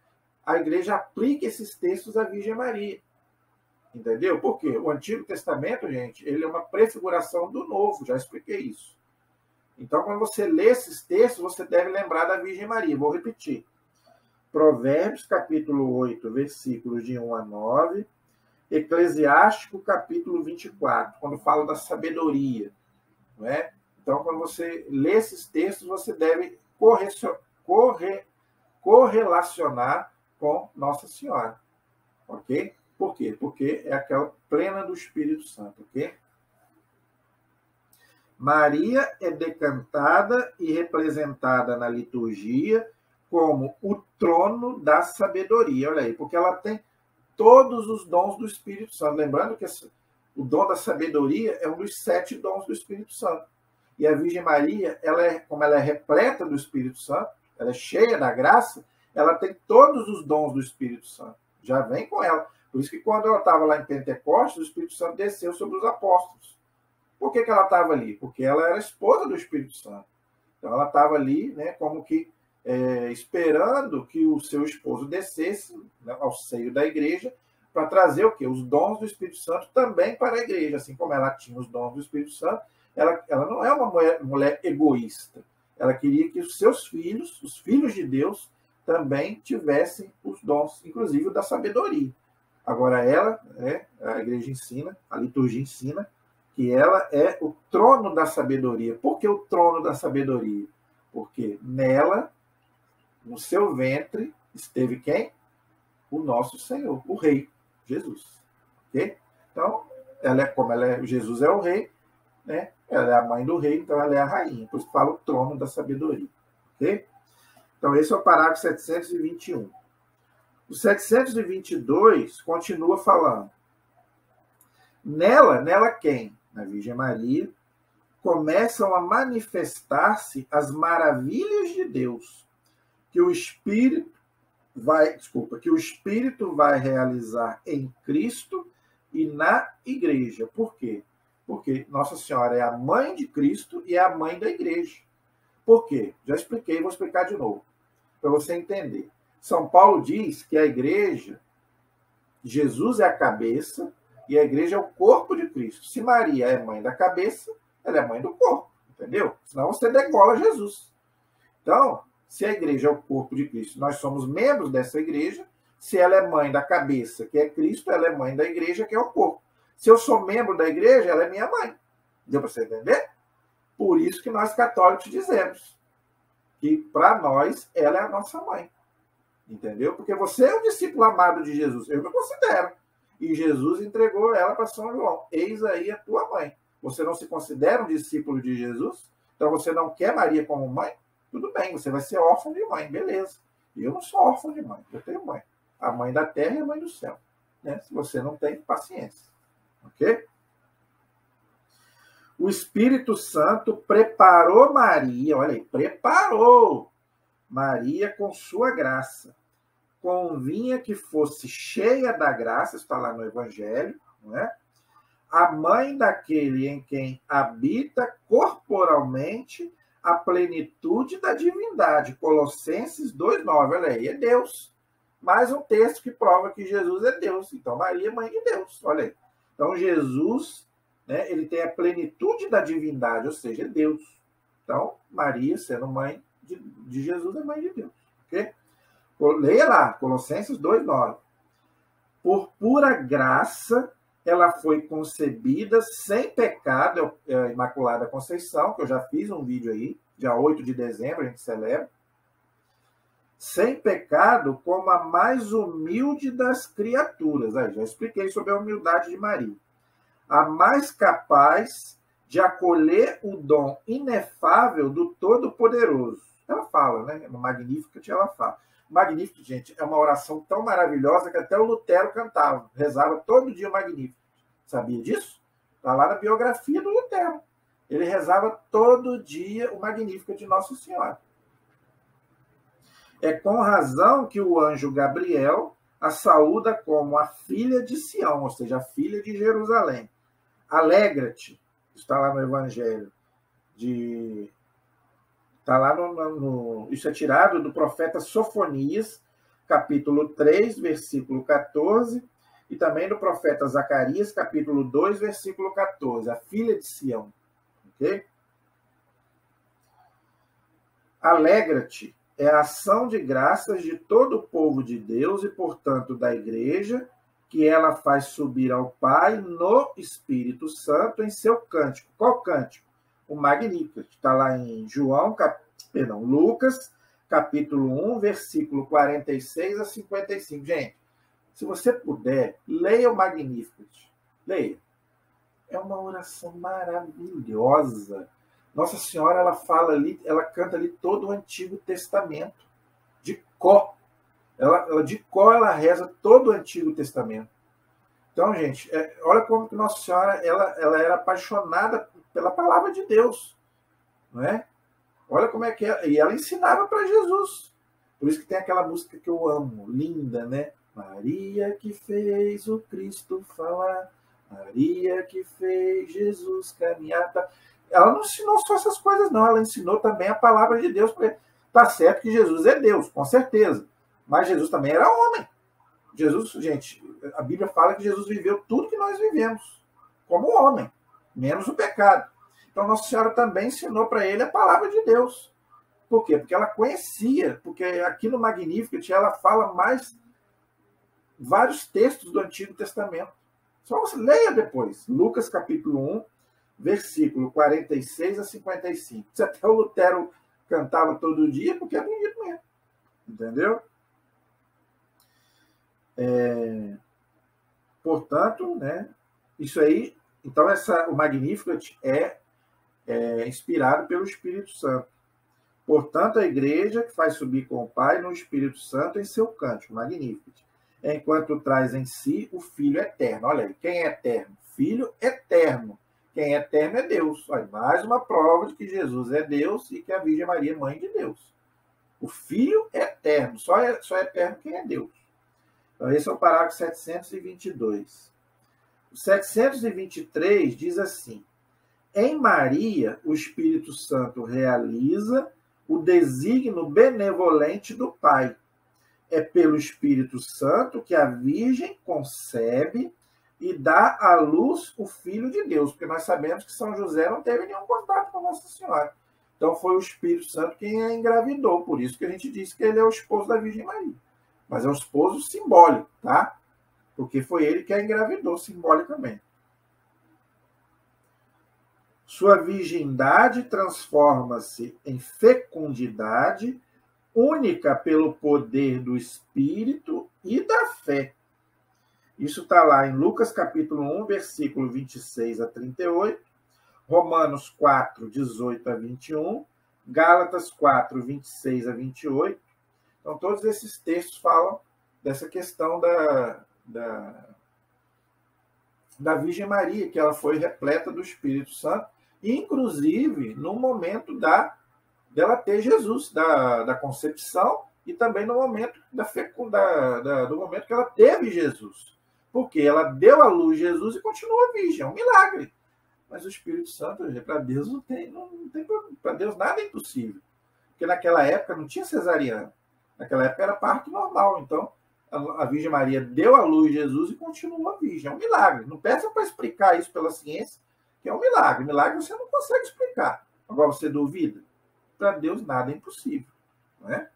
A: a Igreja aplica esses textos à Virgem Maria. Entendeu? Por quê? O Antigo Testamento, gente, ele é uma prefiguração do Novo, já expliquei isso. Então, quando você lê esses textos, você deve lembrar da Virgem Maria. Vou repetir. Provérbios, capítulo 8, versículos de 1 a 9. Eclesiástico, capítulo 24, quando fala da sabedoria. Não é? Então, quando você lê esses textos, você deve correlacionar com Nossa Senhora. Ok? Por quê? Porque é aquela plena do Espírito Santo. Ok? Maria é decantada e representada na liturgia como o trono da sabedoria. Olha aí, porque ela tem todos os dons do Espírito Santo. Lembrando que o dom da sabedoria é um dos 7 dons do Espírito Santo. E a Virgem Maria, como ela é repleta do Espírito Santo, ela é cheia da graça, ela tem todos os dons do Espírito Santo. Já vem com ela. Por isso que quando ela estava lá em Pentecostes, o Espírito Santo desceu sobre os apóstolos. Por que ela estava ali? Porque ela era esposa do Espírito Santo. Então ela estava ali, né, como que esperando que o seu esposo descesse, né, ao seio da igreja, para trazer o quê? Os dons do Espírito Santo também para a igreja. Assim como ela tinha os dons do Espírito Santo, ela não é uma mulher egoísta. Ela queria que os seus filhos, os filhos de Deus, também tivessem os dons, inclusive o da sabedoria. Agora ela, a igreja ensina, a liturgia ensina, que ela é o trono da sabedoria. Por que o trono da sabedoria? Porque nela, no seu ventre, esteve quem? O nosso Senhor, o Rei, Jesus. Okay? Então, Jesus é o Rei, né? Ela é a mãe do Rei, então ela é a rainha. Por isso fala o trono da sabedoria. Okay? Então, esse é o parágrafo 721. O 722 continua falando. Nela quem? Na Virgem Maria, começam a manifestar-se as maravilhas de Deus, que o Espírito vai realizar em Cristo e na igreja. Por quê? Porque Nossa Senhora é a mãe de Cristo e é a mãe da igreja. Por quê? Já expliquei, vou explicar de novo, para você entender. São Paulo diz que a igreja, Jesus é a cabeça, e a igreja é o corpo de Cristo. Se Maria é mãe da cabeça, ela é mãe do corpo, entendeu? Senão você degola Jesus. Então, se a igreja é o corpo de Cristo, nós somos membros dessa igreja. Se ela é mãe da cabeça, que é Cristo, ela é mãe da igreja, que é o corpo. Se eu sou membro da igreja, ela é minha mãe. Deu para você entender? Por isso que nós católicos dizemos que, para nós, ela é a nossa mãe. Entendeu? Porque você é o discípulo amado de Jesus. Eu me considero. E Jesus entregou ela para São João. Eis aí a tua mãe. Você não se considera um discípulo de Jesus? Então você não quer Maria como mãe? Tudo bem, você vai ser órfão de mãe, beleza. Eu não sou órfão de mãe, eu tenho mãe. A mãe da terra e a mãe do céu. Né? Se você não tem, paciência. Ok? O Espírito Santo preparou Maria, olha aí, preparou Maria com sua graça. Convinha que fosse cheia da graça, está lá no Evangelho, não é? A mãe daquele em quem habita corporalmente a plenitude da divindade. Colossenses 2,9, olha aí, é Deus. Mais um texto que prova que Jesus é Deus. Então, Maria é mãe de Deus, olha aí. Então, Jesus, né, ele tem a plenitude da divindade, ou seja, é Deus. Então, Maria, sendo mãe de Jesus, é mãe de Deus. Ok? Leia lá, Colossenses 2,9. Por pura graça, ela foi concebida sem pecado, é a Imaculada Conceição, que eu já fiz um vídeo aí, dia 8 de dezembro, a gente celebra. Sem pecado, como a mais humilde das criaturas. Aí, já expliquei sobre a humildade de Maria. A mais capaz de acolher o dom inefável do Todo-Poderoso. Ela fala, né? No Magnificat ela fala. Magnificat, gente, é uma oração tão maravilhosa que até o Lutero cantava, rezava todo dia o Magnificat. Sabia disso? Está lá na biografia do Lutero. Ele rezava todo dia o Magnificat de Nossa Senhora. É com razão que o anjo Gabriel a saúda como a filha de Sião, ou seja, a filha de Jerusalém. Alegra-te, está lá no Evangelho de... Está lá isso é tirado do profeta Sofonias, capítulo 3, versículo 14, e também do profeta Zacarias, capítulo 2, versículo 14, a filha de Sião. Ok? Alegra-te é a ação de graças de todo o povo de Deus e, portanto, da igreja, que ela faz subir ao Pai no Espírito Santo em seu cântico. Qual cântico? O Magnificat. Está lá em Lucas, capítulo 1, versículo 46 a 55. Gente, se você puder, leia o Magnificat. Leia. É uma oração maravilhosa. Nossa Senhora, ela fala ali, ela canta ali todo o Antigo Testamento, de cor. De cor, ela reza todo o Antigo Testamento. Então, gente, olha como que Nossa Senhora, ela era apaixonada pela palavra de Deus, não é? Olha como é que é. E ela ensinava para Jesus. Por isso que tem aquela música que eu amo, linda, né? Maria que fez o Cristo falar, Maria que fez Jesus caminhar. Ela não ensinou só essas coisas, não. Ela ensinou também a palavra de Deus. Está certo que Jesus é Deus, com certeza. Mas Jesus também era homem. Jesus, gente, a Bíblia fala que Jesus viveu tudo que nós vivemos, como homem, menos o pecado. Então, Nossa Senhora também ensinou para ele a palavra de Deus. Por quê? Porque ela conhecia, porque aqui no Magnificat ela fala mais vários textos do Antigo Testamento. Só você leia depois. Lucas capítulo 1, versículo 46 a 55. Isso até o Lutero cantava todo dia, porque é bonito mesmo. Entendeu? Portanto, né, isso aí, então o Magnificat é inspirado pelo Espírito Santo. Portanto, a igreja que faz subir com o Pai no Espírito Santo em seu cântico, Magnificat, enquanto traz em si o Filho eterno. Olha aí, quem é eterno? Filho eterno. Quem é eterno é Deus. Olha, mais uma prova de que Jesus é Deus e que a Virgem Maria é mãe de Deus. O Filho eterno. Só é eterno quem é Deus. Então, esse é o parágrafo 722. O 723 diz assim: em Maria, o Espírito Santo realiza o desígnio benevolente do Pai. É pelo Espírito Santo que a Virgem concebe e dá à luz o Filho de Deus, porque nós sabemos que São José não teve nenhum contato com Nossa Senhora. Então foi o Espírito Santo quem a engravidou, por isso que a gente diz que ele é o esposo da Virgem Maria. Mas é um esposo simbólico, tá? Porque foi ele que a engravidou simbolicamente. Sua virgindade transforma-se em fecundidade, única pelo poder do Espírito e da fé. Isso está lá em Lucas capítulo 1, versículo 26 a 38, Romanos 4, 18 a 21, Gálatas 4, 26 a 28. Então, todos esses textos falam dessa questão da Virgem Maria, que ela foi repleta do Espírito Santo, inclusive no momento dela ter Jesus, da concepção, e também no momento do momento que ela teve Jesus. Porque ela deu à luz Jesus e continua virgem, é um milagre. Mas o Espírito Santo, para Deus, não tem para Deus nada é impossível. Porque naquela época não tinha cesariana. Naquela época era parto normal. Então, a Virgem Maria deu à luz Jesus e continua virgem. É um milagre. Não peça para explicar isso pela ciência, que é um milagre. Milagre você não consegue explicar. Agora você duvida? Para Deus nada é impossível. Não é?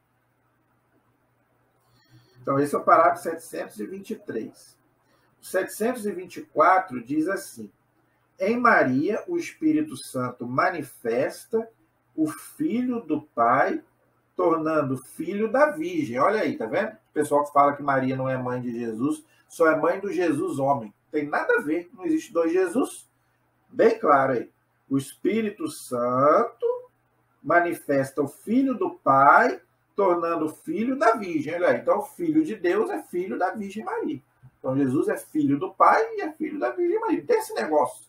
A: Então, esse é o parágrafo 723. O 724 diz assim: em Maria, o Espírito Santo manifesta o Filho do Pai, tornando filho da Virgem. Olha aí, tá vendo? O pessoal que fala que Maria não é mãe de Jesus, só é mãe do Jesus homem. Tem nada a ver, não existe dois Jesus. Bem claro aí. O Espírito Santo manifesta o Filho do Pai, tornando filho da Virgem. Olha aí, então o Filho de Deus é filho da Virgem Maria. Então Jesus é filho do Pai e é filho da Virgem Maria. Não tem esse negócio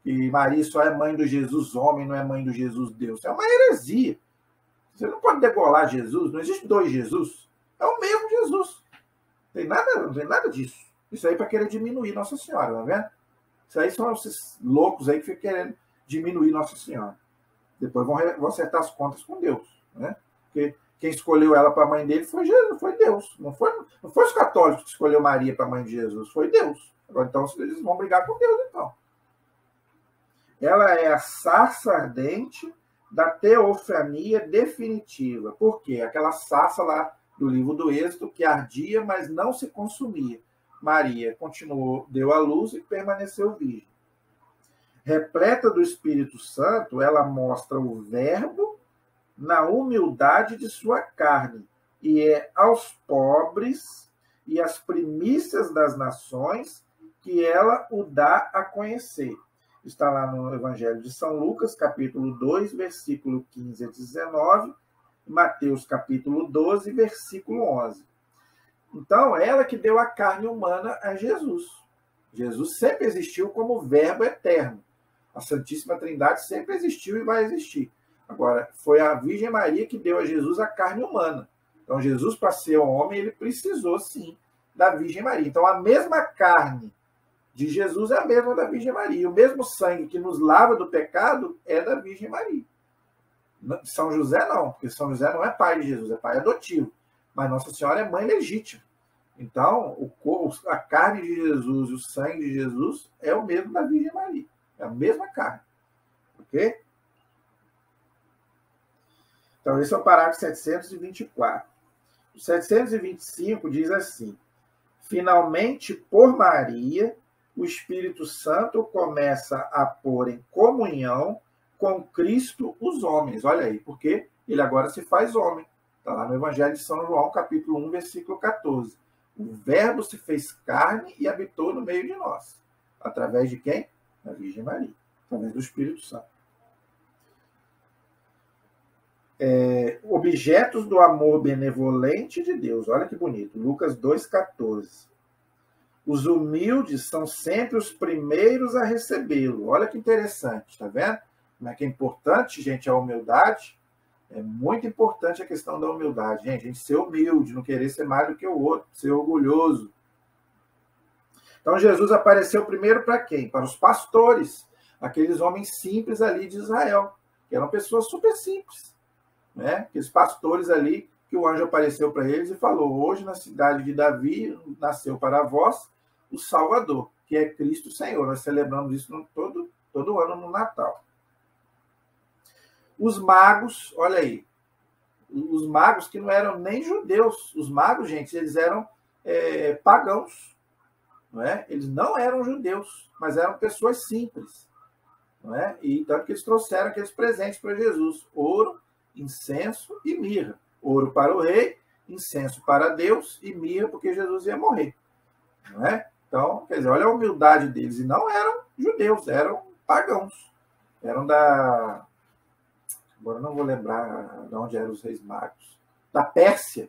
A: que Maria só é mãe do Jesus homem, não é mãe do Jesus Deus. É uma heresia. Você não pode degolar Jesus, não existe dois Jesus. É o mesmo Jesus. Não tem nada disso. Isso aí para querer diminuir Nossa Senhora, tá vendo? Isso aí são esses loucos aí que ficam querendo diminuir Nossa Senhora. Depois vão acertar as contas com Deus, né? Porque quem escolheu ela para a mãe dele foi Jesus, foi Deus. Não foi os católicos que escolheu Maria para a mãe de Jesus, foi Deus. Agora, então, eles vão brigar com Deus, então. Ela é a sarça ardente da teofania definitiva. Por quê? Aquela sarça lá do livro do Êxodo que ardia, mas não se consumia. Maria continuou, deu à luz e permaneceu virgem. Repleta do Espírito Santo, ela mostra o Verbo na humildade de sua carne e é aos pobres e às primícias das nações que ela o dá a conhecer. Está lá no Evangelho de São Lucas, capítulo 2, versículo 15 a 19, Mateus, capítulo 12, versículo 11. Então, ela que deu a carne humana a Jesus. Jesus sempre existiu como Verbo eterno. A Santíssima Trindade sempre existiu e vai existir. Agora, foi a Virgem Maria que deu a Jesus a carne humana. Então, Jesus, para ser homem, ele precisou, sim, da Virgem Maria. Então, a mesma carne de Jesus é a mesma da Virgem Maria. O mesmo sangue que nos lava do pecado é da Virgem Maria. São José não, porque São José não é pai de Jesus, é pai adotivo. Mas Nossa Senhora é mãe legítima. Então, a carne de Jesus e o sangue de Jesus é o mesmo da Virgem Maria. É a mesma carne. Ok? Então, esse é o parágrafo 724. O 725 diz assim: finalmente, por Maria, o Espírito Santo começa a pôr em comunhão com Cristo os homens. Olha aí, porque ele agora se faz homem. Está lá no Evangelho de São João, capítulo 1, versículo 14. O Verbo se fez carne e habitou no meio de nós. Através de quem? Da Virgem Maria. Através do Espírito Santo. Objetos do amor benevolente de Deus. Olha que bonito. Lucas 2,14. Os humildes são sempre os primeiros a recebê-lo. Olha que interessante, tá vendo? Como é que é importante, gente, a humildade? É muito importante a questão da humildade, gente. A gente ser humilde, não querer ser mais do que o outro, ser orgulhoso. Então, Jesus apareceu primeiro para quem? Para os pastores, aqueles homens simples ali de Israel, que eram pessoas super simples, né? Aqueles pastores ali, que o anjo apareceu para eles e falou: hoje na cidade de Davi nasceu para vós o Salvador, que é Cristo Senhor. Nós celebramos isso todo ano no Natal. Os magos, olha aí, os magos que não eram nem judeus. Os magos, gente, eles eram pagãos, não é? Eles não eram judeus, mas eram pessoas simples, não é? E tanto que eles trouxeram aqueles presentes para Jesus: ouro, incenso e mirra. Ouro para o rei, incenso para Deus e mirra porque Jesus ia morrer, não é? Então, quer dizer, olha a humildade deles. E não eram judeus, eram pagãos. Eram da... Agora não vou lembrar de onde eram os reis magos. Da Pérsia.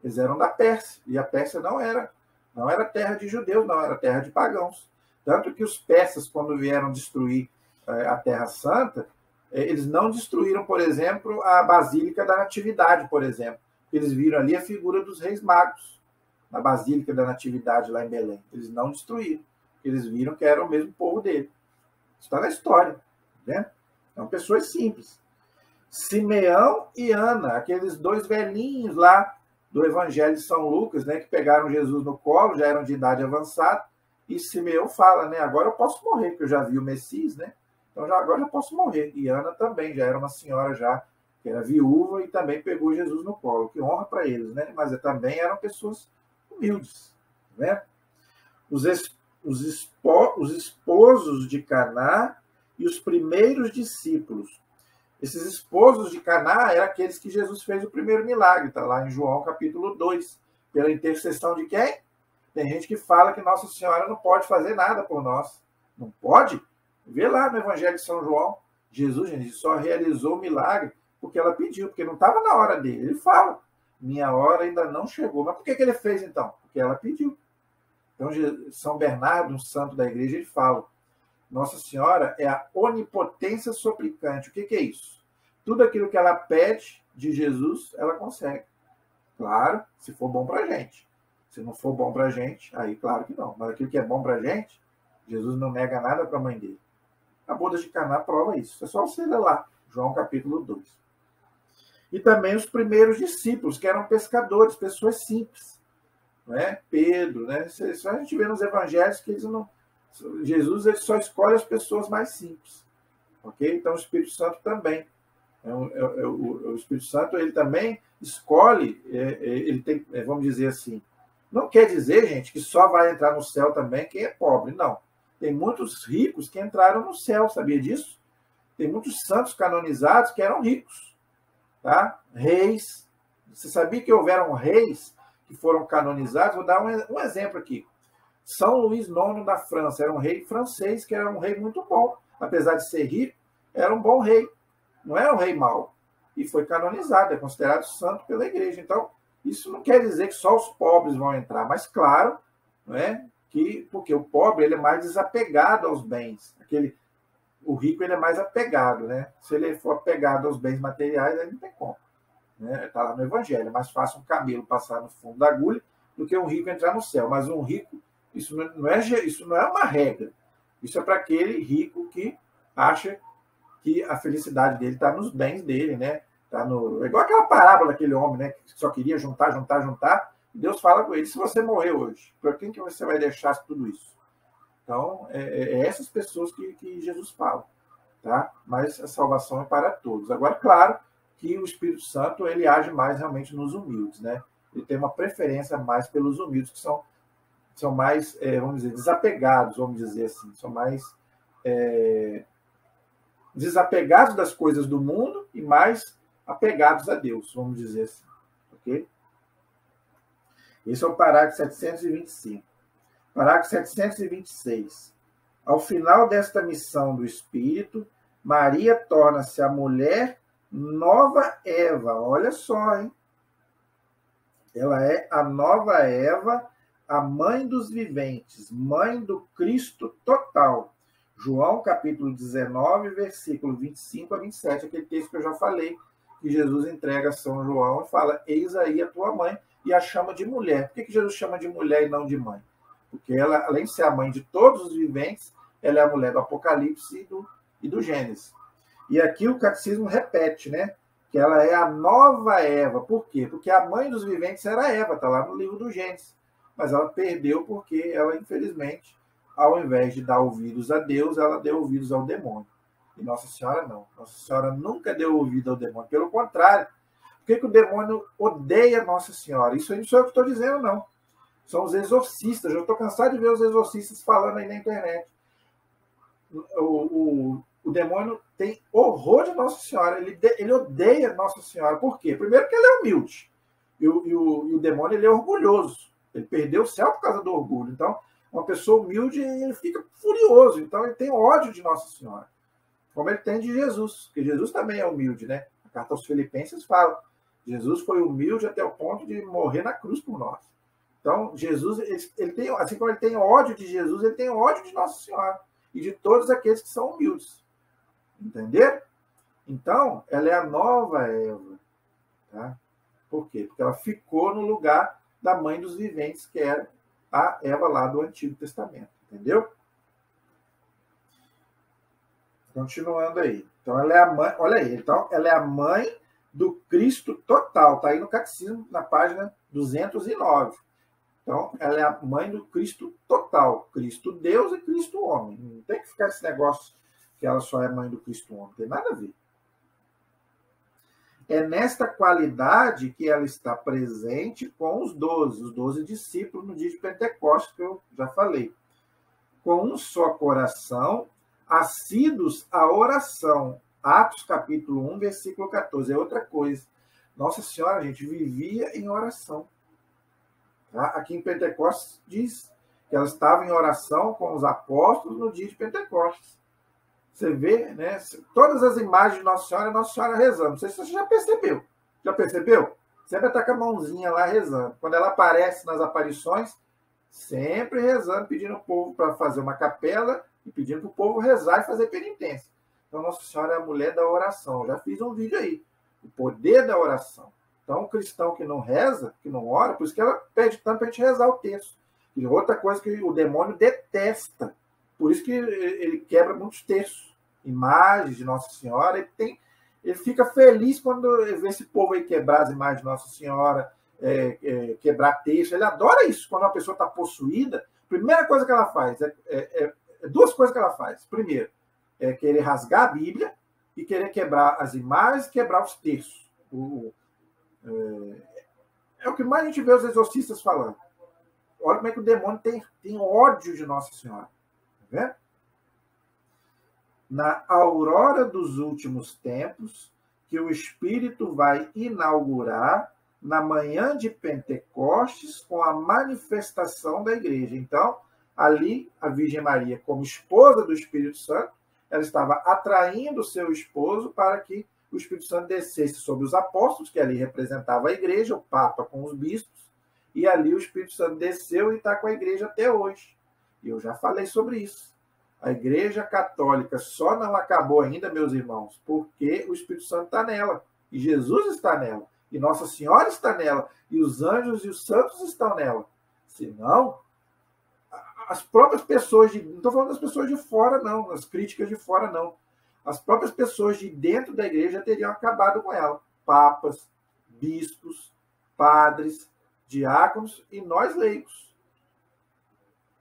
A: Eles eram da Pérsia. E a Pérsia não era terra de judeus, não, era terra de pagãos. Tanto que os persas, quando vieram destruir a Terra Santa, eles não destruíram, por exemplo, a Basílica da Natividade, por exemplo. Eles viram ali a figura dos reis magos, na Basílica da Natividade, lá em Belém. Eles não destruíram. Eles viram que era o mesmo povo dele. Isso está na história. Né? São pessoas simples. Simeão e Ana, aqueles dois velhinhos lá do Evangelho de São Lucas, né, que pegaram Jesus no colo, já eram de idade avançada, e Simeão fala, né, agora eu posso morrer, porque eu já vi o Messias, né? Então agora eu posso morrer. E Ana também, já era uma senhora já que era viúva e também pegou Jesus no colo. Que honra para eles, né? Mas também eram pessoas humildes, né? Os esposos de Caná e os primeiros discípulos. Esses esposos de Caná eram aqueles que Jesus fez o primeiro milagre, está lá em João capítulo 2. Pela intercessão de quem? Tem gente que fala que Nossa Senhora não pode fazer nada por nós. Não pode? Vê lá no Evangelho de São João. Jesus, gente, só realizou o milagre porque ela pediu, porque não estava na hora dele. Ele fala, minha hora ainda não chegou. Mas por que ele fez então? Porque ela pediu. Então, São Bernardo, um santo da igreja, ele fala, Nossa Senhora é a onipotência suplicante. O que é isso? Tudo aquilo que ela pede de Jesus, ela consegue. Claro, se for bom para a gente. Se não for bom para a gente, aí claro que não. Mas aquilo que é bom para a gente, Jesus não nega nada para a mãe dele. A boda de Caná prova isso. É só você ler lá, João capítulo 2. E também os primeiros discípulos, que eram pescadores, pessoas simples. Né? Pedro, né? Isso a gente vê nos evangelhos que eles não... Jesus ele só escolhe as pessoas mais simples. Ok? Então o Espírito Santo também. O Espírito Santo ele também escolhe, ele tem, vamos dizer assim, não quer dizer, gente, que só vai entrar no céu também quem é pobre, não. Tem muitos ricos que entraram no céu, sabia disso? Tem muitos santos canonizados que eram ricos, tá? Reis. Você sabia que houveram reis que foram canonizados? Vou dar um exemplo aqui. São Luís IX da França era um rei francês que era um rei muito bom, apesar de ser rico, era um bom rei. Não era um rei mau. E foi canonizado, é considerado santo pela igreja. Então, isso não quer dizer que só os pobres vão entrar, mas claro, não é? Porque o pobre ele é mais desapegado aos bens. O rico ele é mais apegado, né? Se ele for apegado aos bens materiais, aí não tem como. Né? Está lá no Evangelho. É mais fácil um camelo passar no fundo da agulha do que um rico entrar no céu. Mas um rico, isso não é uma regra. Isso é para aquele rico que acha que a felicidade dele está nos bens dele, né? Tá no... É igual aquela parábola daquele homem, né? Que só queria juntar, juntar, juntar. Deus fala com ele: se você morrer hoje, para quem que você vai deixar tudo isso? Então, é essas pessoas que Jesus fala, tá? Mas a salvação é para todos. Agora, claro que o Espírito Santo ele age mais realmente nos humildes, né? Ele tem uma preferência mais pelos humildes, que são mais, vamos dizer, desapegados, vamos dizer assim, são mais desapegados das coisas do mundo e mais apegados a Deus, vamos dizer assim, ok? Esse é o parágrafo 725. Parágrafo 726. Ao final desta missão do Espírito, Maria torna-se a mulher nova Eva. Olha só, hein? Ela é a nova Eva, a mãe dos viventes, mãe do Cristo total. João, capítulo 19, versículo 25 a 27, aquele texto que eu já falei, que Jesus entrega a São João e fala: eis aí a tua mãe, e a chama de mulher. Por que Jesus chama de mulher e não de mãe? Porque ela, além de ser a mãe de todos os viventes, ela é a mulher do Apocalipse e do Gênesis. E aqui o catecismo repete, né? Que ela é a nova Eva. Por quê? Porque a mãe dos viventes era Eva, está lá no livro do Gênesis. Mas ela perdeu porque ela, infelizmente, ao invés de dar ouvidos a Deus, ela deu ouvidos ao demônio. E Nossa Senhora não. Nossa Senhora nunca deu ouvido ao demônio. Pelo contrário. Por que o demônio odeia Nossa Senhora? Isso aí não sou eu que estou dizendo, não. São os exorcistas. Eu estou cansado de ver os exorcistas falando aí na internet. O demônio tem horror de Nossa Senhora. Ele odeia Nossa Senhora. Por quê? Primeiro que ele é humilde. E o demônio ele é orgulhoso. Ele perdeu o céu por causa do orgulho. Então, uma pessoa humilde, ele fica furioso. Então, ele tem ódio de Nossa Senhora. Como ele tem de Jesus. Porque Jesus também é humilde, né? A carta aos Filipenses fala: Jesus foi humilde até o ponto de morrer na cruz por nós. Então, Jesus, ele tem, assim como ele tem ódio de Jesus, ele tem ódio de Nossa Senhora e de todos aqueles que são humildes. Entenderam? Então, ela é a nova Eva. Tá? Por quê? Porque ela ficou no lugar da mãe dos viventes, que era a Eva lá do Antigo Testamento. Entendeu? Continuando aí. Então, ela é a mãe, olha aí, então, ela é a mãe do Cristo total. Está aí no Catecismo, na página 209. Então, ela é a mãe do Cristo total. Cristo Deus e Cristo homem. Não tem que ficar esse negócio que ela só é mãe do Cristo homem. Não tem nada a ver. É nesta qualidade que ela está presente com os 12 discípulos no dia de Pentecostes, que eu já falei. Com um só coração, assíduos à oração. Atos capítulo 1, versículo 14. É outra coisa. Nossa Senhora, gente, vivia em oração. Tá? Aqui em Pentecostes diz que ela estava em oração com os apóstolos no dia de Pentecostes. Você vê, né? Todas as imagens de Nossa Senhora rezando. Não sei se você já percebeu. Já percebeu? Sempre está com a mãozinha lá rezando. Quando ela aparece nas aparições, sempre rezando, pedindo ao povo para fazer uma capela e pedindo para o povo rezar e fazer penitência. Então, Nossa Senhora é a mulher da oração. Eu já fiz um vídeo aí. O poder da oração. Então, o cristão que não reza, que não ora, por isso que ela pede tanto para a gente rezar o texto. E outra coisa que o demônio detesta. Por isso que ele quebra muitos textos. Imagens de Nossa Senhora. Ele fica feliz quando vê esse povo aí quebrar as imagens de Nossa Senhora, quebrar texto. Ele adora isso. Quando uma pessoa está possuída, a primeira coisa que ela faz duas coisas que ela faz. Primeiro, é querer rasgar a Bíblia e querer quebrar as imagens e quebrar os textos. É o que mais a gente vê os exorcistas falando. Olha como é que o demônio tem ódio de Nossa Senhora. Tá vendo? Na aurora dos últimos tempos, que o Espírito vai inaugurar na manhã de Pentecostes com a manifestação da igreja. Então, ali, a Virgem Maria, como esposa do Espírito Santo, ela estava atraindo o seu esposo para que o Espírito Santo descesse sobre os apóstolos, que ali representava a igreja, o Papa com os bispos, e ali o Espírito Santo desceu e está com a igreja até hoje. E eu já falei sobre isso. A Igreja Católica só não acabou ainda, meus irmãos, porque o Espírito Santo está nela, e Jesus está nela. e Nossa Senhora está nela, e os anjos e os santos estão nela. Senão, as próprias pessoas, não estou falando das pessoas de fora, não, as críticas de fora, não. As próprias pessoas de dentro da igreja teriam acabado com ela. Papas, bispos, padres, diáconos e nós leigos.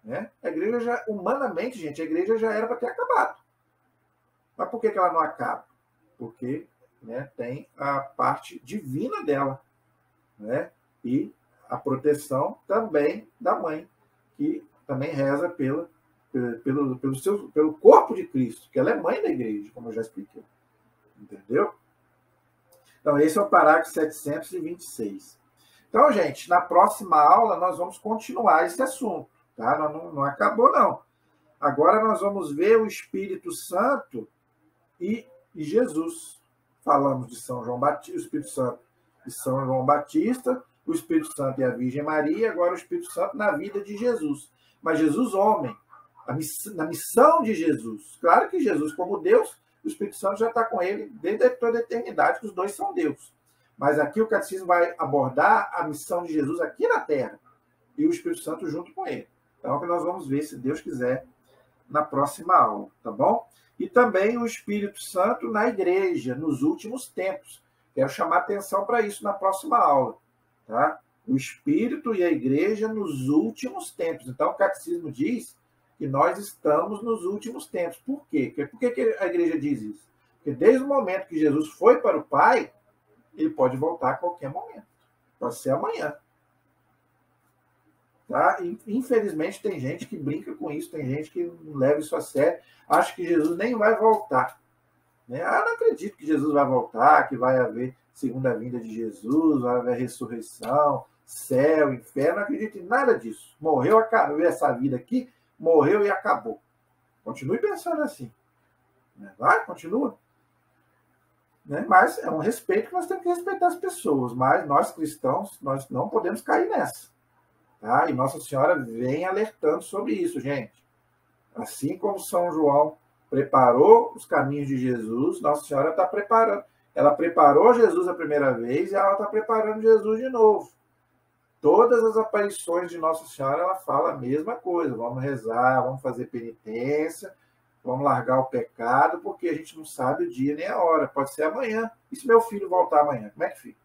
A: Né? A igreja já, humanamente, gente, a igreja já era para ter acabado. Mas por que ela não acaba? Porque, né, tem a parte divina dela, né? E a proteção também da mãe, que também reza pelo corpo de Cristo, que ela é mãe da igreja, como eu já expliquei. Entendeu? Então, esse é o parágrafo 726. Então, gente, na próxima aula nós vamos continuar esse assunto, tá? Não acabou, não. Agora nós vamos ver o Espírito Santo e Jesus. Falamos de São João Batista, o Espírito Santo e São João Batista, o Espírito Santo e a Virgem Maria, agora o Espírito Santo na vida de Jesus. Mas Jesus, homem, na missão de Jesus. Claro que Jesus, como Deus, o Espírito Santo já está com ele desde toda a eternidade, que os dois são Deus. Mas aqui o Catecismo vai abordar a missão de Jesus aqui na Terra e o Espírito Santo junto com ele. Então, é o que nós vamos ver, se Deus quiser, na próxima aula, tá bom? E também o Espírito Santo na igreja, nos últimos tempos. Quero chamar atenção para isso na próxima aula, tá? O Espírito e a igreja nos últimos tempos. Então, o Catecismo diz que nós estamos nos últimos tempos. Por quê? Por que a igreja diz isso? Porque desde o momento que Jesus foi para o Pai, ele pode voltar a qualquer momento. Pode ser amanhã. Tá? E, infelizmente, tem gente que brinca com isso, tem gente que não leva isso a sério, acha que Jesus nem vai voltar. Né? Ah, não acredito que Jesus vai voltar, que vai haver segunda vinda de Jesus, vai haver ressurreição, céu, inferno. Não acredito em nada disso. Morreu, acabou essa vida aqui, morreu e acabou. Continue pensando assim. Vai, continua. Né? Mas é um respeito que nós temos que respeitar as pessoas. Mas nós cristãos, nós não podemos cair nessa. Tá? E Nossa Senhora vem alertando sobre isso, gente. Assim como São João preparou os caminhos de Jesus, Nossa Senhora está preparando. Ela preparou Jesus a primeira vez e ela está preparando Jesus de novo. Todas as aparições de Nossa Senhora, ela fala a mesma coisa. Vamos rezar, vamos fazer penitência, vamos largar o pecado, porque a gente não sabe o dia nem a hora. Pode ser amanhã. E se meu filho voltar amanhã? Como é que fica?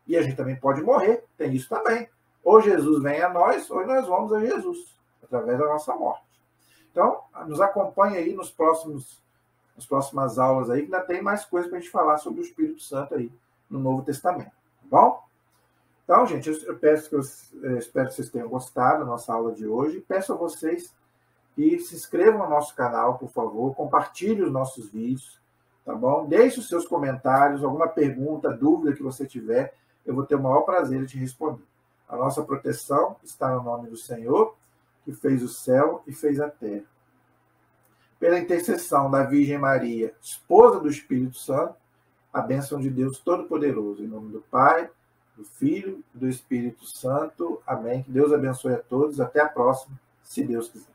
A: E a gente também pode morrer. Tem isso também. Ou Jesus vem a nós, ou nós vamos a Jesus, através da nossa morte. Então, nos acompanhe aí nas próximas aulas aí, que ainda tem mais coisas para a gente falar sobre o Espírito Santo aí no Novo Testamento. Tá bom? Então, gente, eu espero que vocês tenham gostado da nossa aula de hoje. Peço a vocês que se inscrevam no nosso canal, por favor. Compartilhe os nossos vídeos, tá bom? Deixe os seus comentários, alguma pergunta, dúvida que você tiver. Eu vou ter o maior prazer em te responder. A nossa proteção está no nome do Senhor, que fez o céu e fez a terra. Pela intercessão da Virgem Maria, esposa do Espírito Santo, a bênção de Deus Todo-Poderoso. Em nome do Pai, do Filho e do Espírito Santo. Amém. Que Deus abençoe a todos. Até a próxima, se Deus quiser.